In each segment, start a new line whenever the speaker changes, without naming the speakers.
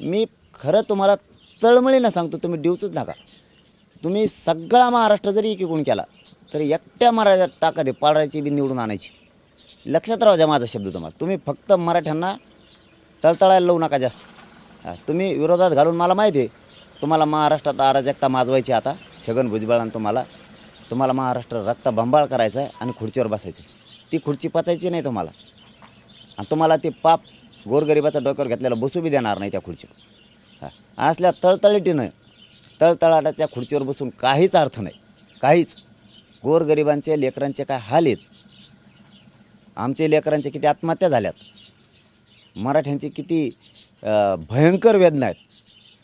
मी खरं तुम्हाला तळमळीनं सांगतो, तुम्ही डिवचूच नका. तुम्ही सगळा महाराष्ट्र जरी एकीकडून केला तरी एकट्या मराठा ताकद आहे पाडायची बी निवडून आणायची. लक्षात राहू द्या माझा शब्द तुम्हाला. तुम्ही फक्त मराठ्यांना तळतळायला लावू नका जास्त. तुम्ही विरोधात घालून मला माहिती आहे तुम्हाला महाराष्ट्रात अराजकता माजवायची. आता छगन भुजबळांना तुम्हाला महाराष्ट्र रक्त बंबाळ करायचं आहे आणि खुर्चीवर बसायचं. ती खुर्ची पचायची नाही तुम्हाला, आणि तुम्हाला ते पाप गोरगरिबाचा डोक्यावर घेतलेला बसू बी देणार नाही त्या खुर्चीवर. असल्या तळतळीटीनं तळतळाटाच्या खुर्चीवर बसून काहीच अर्थ नाही, काहीच. गोरगरिबांचे लेकरांचे काय हाल आहेत, आमचे लेकरांचे किती आत्महत्या झाल्यात, मराठ्यांची किती भयंकर वेदना आहेत,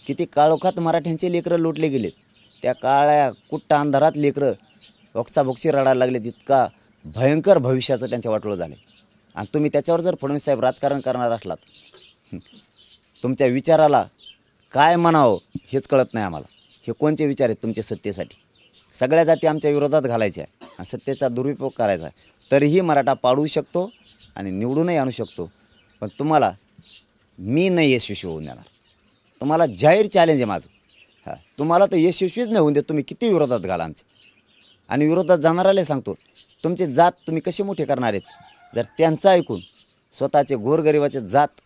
किती काळोखात मराठ्यांचे लेकरं लुटले गेलेत. त्या काळ्या कुट्ट अंधारात लेकरं ओक्साबोक्सी रडायला लागले. इतका भयंकर भविष्याचं त्यांच्या वाटोळं झालं. आणि तुम्ही त्याच्यावर जर फडणवीस साहेब राजकारण करणार असलात, तुमच्या विचाराला काय म्हणावं हेच कळत नाही आम्हाला. हे कोणते विचार आहेत तुमचे सत्तेसाठी? सगळ्या जाती आमच्या विरोधात घालायच्या आहे आणि सत्तेचा दुरुपयोग करायचा आहे. तरीही मराठा पाडू शकतो आणि निवडूनही आणू शकतो. पण तुम्हाला मी नाही यशस्वी होऊन देणार. तुम्हाला जाहीर चॅलेंज आहे माझं. तुम्हाला तर यशस्वीच नाही होऊन देत. तुम्ही किती विरोधात घाला आमचे. आणि विरोधात जाणाऱ्याला सांगतो, तुमचे जात तुम्ही कसे मोठे करणार आहेत? जर त्यांचं ऐकून स्वतःचे गोरगरिबाचे जात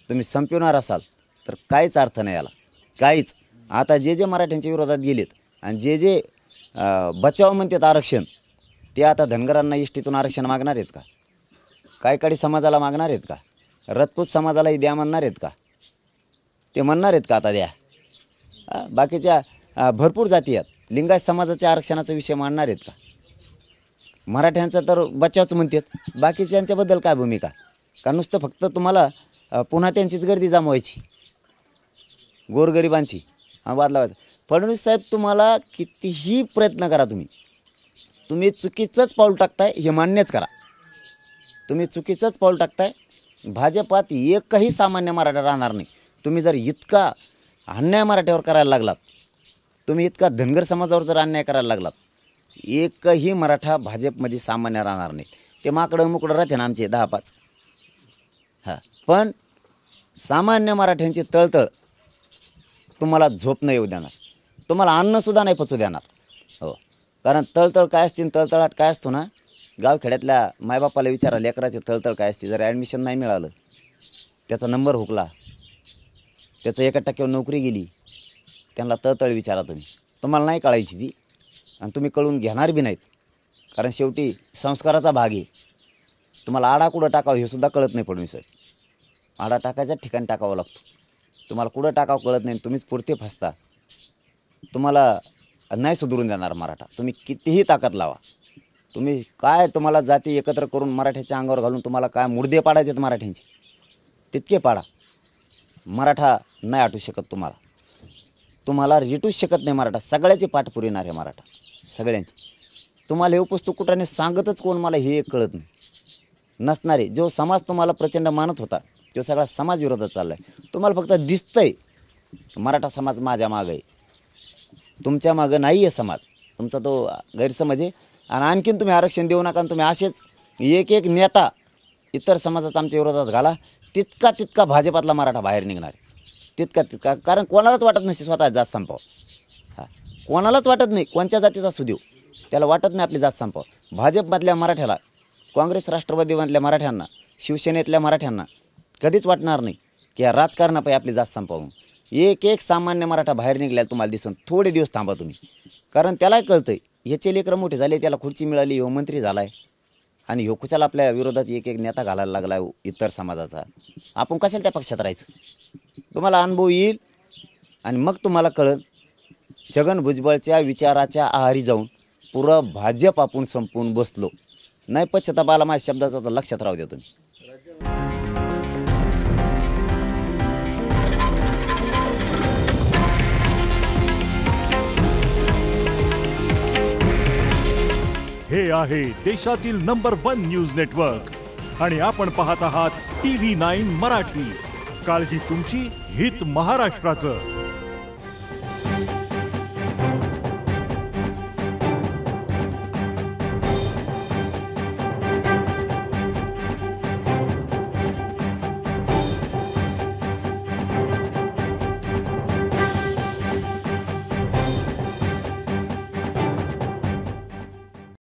तुम्ही संपवणार असाल तर काहीच अर्थ नाही याला, काहीच. आता जे मराठ्यांच्या विरोधात गेलेत आणि जे बचाव म्हणतात आरक्षण, ते आता धनगरांना इष्टीतून आरक्षण मागणार आहेत का? कायकाडी समाजाला मागणार आहेत का? रजपूत समाजालाही द्या म्हणणार आहेत का? ते म्हणणार आहेत का आता द्या? बाकीच्या भरपूर जाती आहेत. लिंगायत समाजाच्या आरक्षणाचा विषय मांडणार आहेत का? मराठ्यांचं तर बचावच म्हणतात. बाकीच्यांच्याबद्दल काय भूमिका? का नुसतं फक्त तुम्हाला पुन्हा त्यांचीच गर्दी जमवायची, गोरगरिबांची वाद लावायचा? फडणवीस साहेब, तुम्हाला कितीही प्रयत्न करा, तुम्ही चुकीचंच पाऊल टाकताय हे मान्यच करा. तुम्ही चुकीचंच पाऊल टाकताय. भाजपात एकही सामान्य मराठा राहणार नाही. तुम्ही जर इतका अन्याय मराठ्यावर करायला लागलात, तुम्ही इतका धनगर समाजावर जर अन्याय करायला लागलात, एकही मराठा भाजपमध्ये सामान्य राहणार नाही. ते माकडं मुकडं राहते ना आमचे 10-5. पण सामान्य मराठ्यांची तळतळ तुम्हाला झोप नाही येऊ देणार, तुम्हाला अन्नसुद्धा नाही पचू देणार. हो, कारण तळतळ काय असते, तळतळाट काय असतो ना, गावखेड्यातल्या मायबापाला विचारा लेकराची तळतळ काय असते. जर ॲडमिशन नाही मिळालं, त्याचा नंबर हुकला, त्याचं 1% नोकरी गेली, त्यांना तळतळ विचारा तुम्ही. तुम्हाला नाही कळायची ती, आणि तुम्ही कळून घेणार बी नाहीत. कारण शेवटी संस्काराचा भाग आहे. तुम्हाला आडा कुठं टाकावं हे सुद्धा कळत नाही. फडणवीस साहेब, आडा टाकायच्या ठिकाणी टाकावं लागतो. तुम्हाला कुठं टाकावं कळत नाही, तुम्हीच पुरते फसता. तुम्हाला नाही सुधरून देणार मराठा. तुम्ही कितीही ताकद लावा, तुम्हाला जाती एकत्र करून मराठ्याच्या अंगावर घालून तुम्हाला काय मुर्दे पाडायचे आहेत मराठ्यांचे, तितके पाडा. मराठा नाही आटू शकत तुम्हाला रिटूच शकत नाही मराठा. सगळ्याची पाठ पुरविणार आहे मराठा, सगळ्यांची. तुम्हाला हे पुस्तक कुठाने सांगतच कोण मला हे कळत नाही. नसणारे जो समाज तुम्हाला प्रचंड मानत होता, तो सगळा समाज विरोधात चालला आहे. तुम्हाला फक्त दिसतंय मराठा समाज माझ्या मागं आहे, तुमच्या मागं नाही आहे समाज. तुमचा तो गैरसमज आहे. आणि आणखीन तुम्ही आरक्षण देऊ नका. आणि तुम्ही असेच एक नेता इतर समाजाचा आमच्या विरोधात घाला, तितका भाजपातला मराठा बाहेर निघणार आहे. तितका. कारण कोणालाच वाटत नसते स्वतः जात संपावं. कोणालाच वाटत नाही, कोणत्या जातीचा सुदेव, त्याला वाटत नाही आपली जात संपावं. भाजपमधल्या मराठ्याला, काँग्रेस राष्ट्रवादीमधल्या मराठ्यांना, शिवसेनेतल्या मराठ्यांना कधीच वाटणार नाही की या राजकारणापायी आपली जात संपावं. एक सामान्य मराठा बाहेर निघाल्याला तुम्हाला दिसन. थोडे दिवस थांबा तुम्ही. कारण त्यालाही कळतं आहे ह्याचे लेकरं मोठे झाले, त्याला खुर्ची मिळाली, ह्यो मंत्री झाला आहे, आणि ह्यो कुशाला आपल्या विरोधात एक नेता घालायला लागला आहे इतर समाजाचा. आपण कशाला त्या पक्षात राहायचं? तुम्हाला अनुभव येईल आणि मग तुम्हाला कळेल. छगन भुजबळच्या विचाराच्या आहारी जाऊन पुरं भाजप आपण संपवून बसलो. नाही पश्चाताप आला माझ्या शब्दाचा तर लक्षात राहू द्या तुम्ही.
हे आहे देशातील नंबर 1 न्यूज नेटवर्क आणि आपण पाहत आहात TV9 मराठी. काळजी तुमची, हित महाराष्ट्राचं.